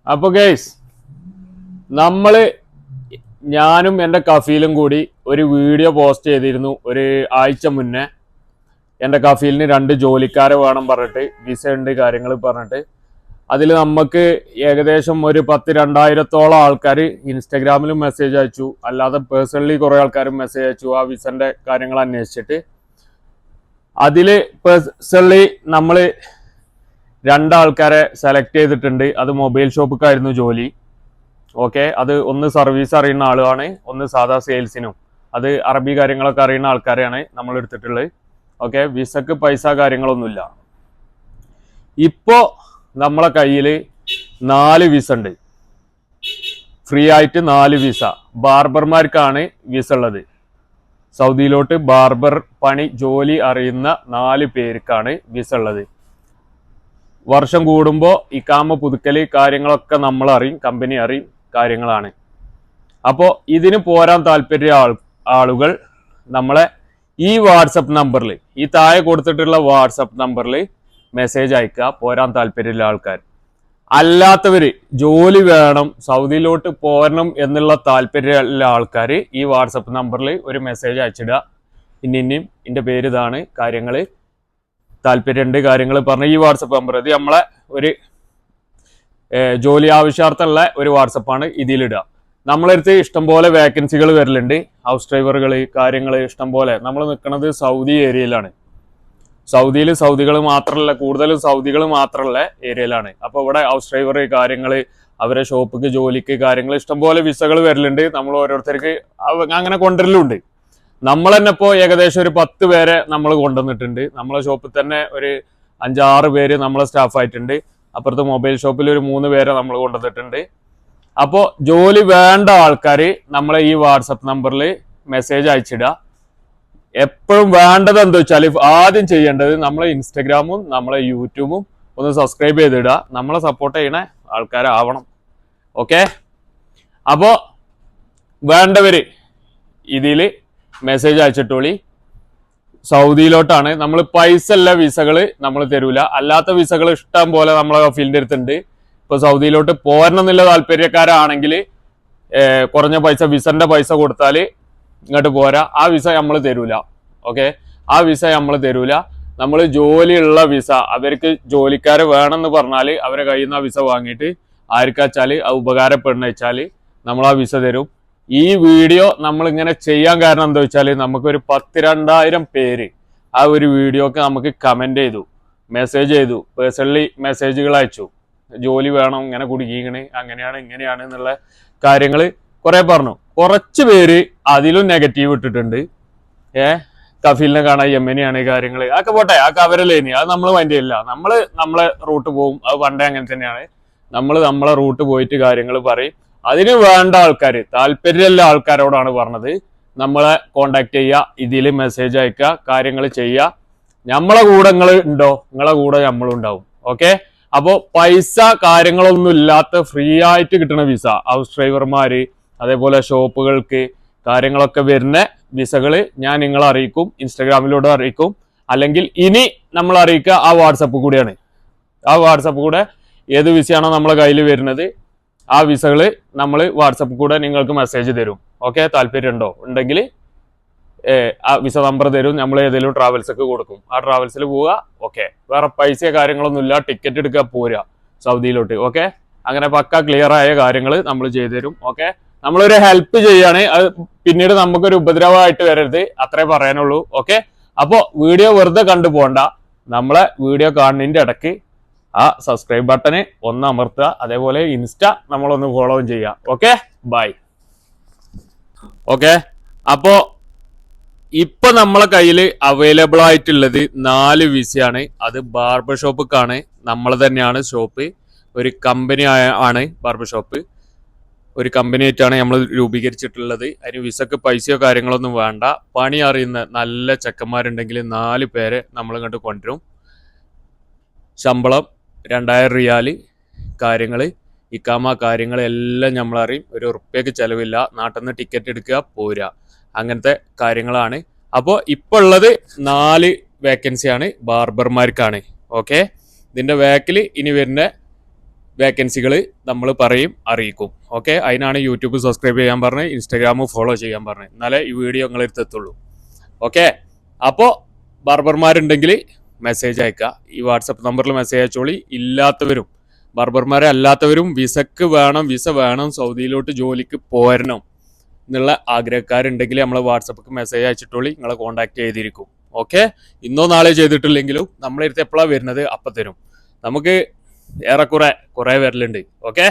അപ്പൊ ഗൈസ് നമ്മള് ഞാനും എൻ്റെ കഫീലും കൂടി ഒരു വീഡിയോ പോസ്റ്റ് ചെയ്തിരുന്നു ഒരു ആഴ്ച മുന്നേ. എൻ്റെ കഫീലിന് 2 ജോലിക്കാരെ വേണം പറഞ്ഞിട്ട്, വിസ ഉണ്ട് കാര്യങ്ങൾ പറഞ്ഞിട്ട്. അതിൽ നമുക്ക് ഏകദേശം ഒരു 10-2000 ആൾക്കാർ ഇൻസ്റ്റഗ്രാമിലും മെസ്സേജ് അയച്ചു, അല്ലാതെ പേഴ്സണലി കുറേ ആൾക്കാരും മെസ്സേജ് അയച്ചു ആ വിസന്റെ കാര്യങ്ങൾ അന്വേഷിച്ചിട്ട്. അതിൽ പേഴ്സണലി നമ്മൾ 2 ആൾക്കാരെ സെലക്ട് ചെയ്തിട്ടുണ്ട്. അത് മൊബൈൽ ഷോപ്പിക്കായിരുന്നു ജോലി. ഓക്കെ, അത് ഒന്ന് സർവീസ് അറിയുന്ന ആളാണ്, ഒന്ന് സാധാ സെയിൽസിനും, അത് അറബി കാര്യങ്ങളൊക്കെ അറിയുന്ന ആൾക്കാരെയാണ് നമ്മൾ എടുത്തിട്ടുള്ളത്. ഓക്കെ, വിസക്ക് പൈസ കാര്യങ്ങളൊന്നുമില്ല. ഇപ്പോ നമ്മളെ കയ്യിൽ 4 വിസ ഉണ്ട്, ഫ്രീ ആയിട്ട് 4 വിസ. ബാർബർമാർക്കാണ് വിസ ഉള്ളത്. സൗദിയിലോട്ട് ബാർബർ പണി ജോലി അറിയുന്ന 4 പേർക്കാണ് വിസ ഉള്ളത്. വർഷം കൂടുമ്പോൾ ഇക്കാമ പുതുക്കല് കാര്യങ്ങളൊക്കെ നമ്മൾ അറിയും, കമ്പനി അറിയും കാര്യങ്ങളാണ്. അപ്പോൾ ഇതിന് പോരാൻ താല്പര്യ ആളുകൾ നമ്മളെ ഈ വാട്സപ്പ് നമ്പറിൽ, ഈ താഴെ കൊടുത്തിട്ടുള്ള വാട്സപ്പ് നമ്പറിൽ മെസ്സേജ് അയക്കുക, പോരാൻ താല്പര്യമുള്ള ആൾക്കാർ. അല്ലാത്തവർ ജോലി വേണം, സൗദിയിലോട്ട് പോരണം എന്നുള്ള താല്പര്യമുള്ള ആൾക്കാർ ഈ വാട്സപ്പ് നമ്പറിൽ ഒരു മെസ്സേജ് അയച്ചിടുക. ഇന്നിയും എൻ്റെ പേര് ഇതാണ്, കാര്യങ്ങൾ താല്പര്യമുണ്ട് കാര്യങ്ങൾ പറഞ്ഞ ഈ വാട്സപ്പ് നമ്പർ. ഇത് നമ്മളെ ഒരു ജോലി ആവശ്യാർത്ഥമുള്ള ഒരു വാട്സപ്പാണ്. ഇതിലിടുക. നമ്മളടുത്ത് ഇഷ്ടംപോലെ വേക്കൻസികൾ വരലുണ്ട്, ഹൗസ് ഡ്രൈവറുകൾ കാര്യങ്ങൾ ഇഷ്ടംപോലെ. നമ്മൾ നിൽക്കുന്നത് സൗദി ഏരിയയിലാണ്. സൗദിയിൽ സൗദികൾ മാത്രമല്ല, കൂടുതലും സൗദികൾ മാത്രമുള്ള ഏരിയയിലാണ്. അപ്പോൾ ഇവിടെ ഹൗസ് ഡ്രൈവർ കാര്യങ്ങൾ, അവരെ ഷോപ്പിക്ക് ജോലിക്ക് കാര്യങ്ങൾ ഇഷ്ടംപോലെ വിസകൾ വരലുണ്ട്. നമ്മൾ ഓരോരുത്തർക്ക് അങ്ങനെ കൊണ്ടുവരലുണ്ട്. നമ്മൾ തന്നെ ഇപ്പോൾ ഏകദേശം ഒരു 10 പേരെ നമ്മൾ കൊണ്ടുവന്നിട്ടുണ്ട്. നമ്മളെ ഷോപ്പിൽ തന്നെ ഒരു 5-6 പേര് നമ്മളെ സ്റ്റാഫായിട്ടുണ്ട്. അപ്പുറത്ത് മൊബൈൽ ഷോപ്പിൽ ഒരു 3 പേരെ നമ്മൾ കൊണ്ടുവന്നിട്ടുണ്ട്. അപ്പോൾ ജോലി വേണ്ട ആൾക്കാർ നമ്മളെ ഈ വാട്സപ്പ് നമ്പറിൽ മെസ്സേജ് അയച്ചിടുക. എപ്പോഴും വേണ്ടത് എന്താ വെച്ചാൽ, ആദ്യം ചെയ്യേണ്ടത് നമ്മളെ ഇൻസ്റ്റഗ്രാമും നമ്മളെ യൂട്യൂബും ഒന്ന് സബ്സ്ക്രൈബ് ചെയ്തിടുക. നമ്മളെ സപ്പോർട്ട് ചെയ്യണ ആൾക്കാരാവണം. ഓക്കെ, അപ്പോൾ വേണ്ടവര് ഇതിൽ മെസ്സേജ് അയച്ചിട്ടോളി. സൗദിയിലോട്ടാണ്. നമ്മൾ പൈസ ഉള്ള വിസകൾ നമ്മൾ തരൂല, അല്ലാത്ത വിസകൾ ഇഷ്ടം പോലെ നമ്മളെ ഫീൽഡിൻ്റെ അടുത്തുണ്ട്. ഇപ്പോൾ സൗദിയിലോട്ട് പോരണം എന്നുള്ള താല്പര്യക്കാരാണെങ്കിൽ കുറഞ്ഞ പൈസ, വിസന്റെ പൈസ കൊടുത്താൽ ഇങ്ങോട്ട് പോരാ. ആ വിസ നമ്മൾ തരൂല. ഓക്കെ, ആ വിസ നമ്മൾ തരൂല. നമ്മൾ ജോലിയുള്ള വിസ, അവർക്ക് ജോലിക്കാരെ വേണമെന്ന് പറഞ്ഞാൽ അവരെ കയ്യിൽ നിന്ന് ആ വിസ വാങ്ങിയിട്ട് ആർക്കാച്ചാൽ ഉപകാരപ്പെടുന്ന വെച്ചാൽ നമ്മൾ ആ വിസ തരും. ഈ വീഡിയോ നമ്മൾ ഇങ്ങനെ ചെയ്യാൻ കാരണം എന്താ വെച്ചാൽ, നമുക്കൊരു 10-2000 പേര് ആ ഒരു വീഡിയോക്ക് നമുക്ക് കമന്റ് ചെയ്തു, മെസ്സേജ് ചെയ്തു, പേഴ്സണലി മെസ്സേജുകൾ അയച്ചു. ജോലി വേണം, ഇങ്ങനെ കുടുങ്ങിക്കണ്, അങ്ങനെയാണ് ഇങ്ങനെയാണ് എന്നുള്ള കാര്യങ്ങൾ കുറെ പറഞ്ഞു. കുറച്ച് പേര് അതിലും നെഗറ്റീവ് ഇട്ടിട്ടുണ്ട്. കഫീലിനെ കാണാൻ യമനിയാണ് കാര്യങ്ങൾ, അതൊക്കെ പോട്ടെ, അതൊക്കെ അവരല്ലേനി, അത് നമ്മൾ മൈൻഡ് ചെയ്യില്ല. നമ്മളെ റൂട്ട് പോകും, അത് പണ്ടേ അങ്ങനെ തന്നെയാണ്. നമ്മളെ റൂട്ട് പോയിട്ട് കാര്യങ്ങൾ പറയും. അതിന് വേണ്ട ആൾക്കാർ, താല്പര്യമുള്ള ആൾക്കാരോടാണ് പറഞ്ഞത്, നമ്മളെ കോണ്ടാക്ട് ചെയ്യുക, ഇതിൽ മെസ്സേജ് അയക്കുക, കാര്യങ്ങൾ ചെയ്യുക. നമ്മളെ കൂടെ നിങ്ങൾ ഉണ്ടോ, നിങ്ങളെ കൂടെ നമ്മളും ഉണ്ടാവും. ഓക്കെ, അപ്പോൾ പൈസ കാര്യങ്ങളൊന്നും ഇല്ലാത്ത ഫ്രീ ആയിട്ട് കിട്ടുന്ന വിസ, ഹൗസ് ഡ്രൈവർമാര് അതേപോലെ ഷോപ്പുകൾക്ക് കാര്യങ്ങളൊക്കെ വരുന്ന വിസകൾ ഞാൻ നിങ്ങളെ അറിയിക്കും, ഇൻസ്റ്റാഗ്രാമിലൂടെ അറിയിക്കും. അല്ലെങ്കിൽ ഇനി നമ്മൾ അറിയിക്കുക ആ വാട്സപ്പ് കൂടെയാണ്. ആ വാട്സപ്പ് കൂടെ ഏത് വിസയാണോ നമ്മളെ കയ്യിൽ വരുന്നത് ആ വിസകൾ നമ്മൾ വാട്സപ്പ് കൂടെ നിങ്ങൾക്ക് മെസ്സേജ് തരും. ഓക്കെ, താല്പര്യം ഉണ്ടെങ്കിൽ ആ വിസ നമ്പർ തരും, നമ്മൾ ഏതെങ്കിലും ട്രാവൽസൊക്കെ കൊടുക്കും, ആ ട്രാവൽസിൽ പോവുക. ഓക്കെ, വേറെ പൈസ കാര്യങ്ങളൊന്നുമില്ല, ടിക്കറ്റ് എടുക്കുക, പോരുക സൗദിയിലോട്ട്. ഓക്കെ, അങ്ങനെ പക്ക ക്ലിയർ ആയ കാര്യങ്ങൾ നമ്മൾ ചെയ്തു തരും. ഓക്കെ, നമ്മളൊരു ഹെൽപ്പ് ചെയ്യാണ്, അത് പിന്നീട് നമുക്കൊരു ഉപദ്രവമായിട്ട് വരരുത്, അത്രേ പറയാനുള്ളൂ. ഓക്കെ, അപ്പോൾ വീഡിയോ വെറുതെ കണ്ടു പോകണ്ട, നമ്മളെ വീഡിയോ കാണുന്നതിൻ്റെ ഇടയ്ക്ക് ആ സബ്സ്ക്രൈബ് ബട്ടന് ഒന്ന് അമർത്തുക. അതേപോലെ ഇൻസ്റ്റ നമ്മളൊന്ന് ഫോളോയും ചെയ്യുക. Okay, by. ഓക്കെ, അപ്പോ ഇപ്പൊ നമ്മളെ കയ്യിൽ അവൈലബിൾ ആയിട്ടുള്ളത് 4 വിസയാണ്. അത് ബാർബർ ഷോപ്പിക്കാണ്, നമ്മൾ തന്നെയാണ് ഷോപ്പ്, ഒരു കമ്പനി ആണ് ബാർബർ ഷോപ്പ്. ഒരു കമ്പനി ആയിട്ടാണ് നമ്മൾ രൂപീകരിച്ചിട്ടുള്ളത്. അതിന് വിസക്ക് പൈസയോ കാര്യങ്ങളൊന്നും വേണ്ട. പണി അറിയുന്ന നല്ല ചെക്കന്മാരുണ്ടെങ്കിൽ 4 പേരെ നമ്മൾ ഇങ്ങോട്ട് കൊണ്ടുവരും. ശമ്പളം 2000 റിയാല്, കാര്യങ്ങൾ ഇക്കാമ കാര്യങ്ങളെല്ലാം നമ്മളറിയും. ഒരു ഉറുപ്പ്യക്ക് ചിലവില്ല, നാട്ടിൽ നിന്ന് ടിക്കറ്റ് എടുക്കുക, പോരുക, അങ്ങനത്തെ കാര്യങ്ങളാണ്. അപ്പോൾ ഇപ്പോൾ ഉള്ളത് 4 വേക്കൻസിയാണ് ബാർബർമാർക്കാണ്. ഓക്കെ, ഇതിൻ്റെ ബാക്കിൽ ഇനി വരുന്ന വേക്കൻസികൾ നമ്മൾ പറയും, അറിയിക്കും. ഓക്കെ, അതിനാണ് യൂട്യൂബ് സബ്സ്ക്രൈബ് ചെയ്യാൻ പറഞ്ഞത്, ഇൻസ്റ്റാഗ്രാം ഫോളോ ചെയ്യാൻ പറഞ്ഞത്. എന്നാലേ ഈ വീഡിയോ നിങ്ങളെടുത്ത് എത്തുള്ളൂ. ഓക്കെ, അപ്പോൾ ബാർബർമാരുണ്ടെങ്കിൽ മെസ്സേജ് അയക്കുക. ഈ വാട്സപ്പ് നമ്പറിൽ മെസ്സേജ് അയച്ചോളി. ഇല്ലാത്തവരും ബാർബർമാരെ അല്ലാത്തവരും വിസ വേണം, സൗദിയിലോട്ട് ജോലിക്ക് പോരണം എന്നുള്ള ആഗ്രഹക്കാരുണ്ടെങ്കിൽ നമ്മളെ വാട്സപ്പിക്ക് മെസ്സേജ് അയച്ചിട്ടോളി, നിങ്ങളെ കോൺടാക്ട് ചെയ്തിരിക്കും. ഓക്കെ, ഇന്നോ നാളെ ചെയ്തിട്ടില്ലെങ്കിലും നമ്മളെ അടുത്ത് എപ്പോഴാണ് വരുന്നത് അപ്പം തരും. നമുക്ക് ഏറെക്കുറെ വരലുണ്ട്. ഓക്കെ.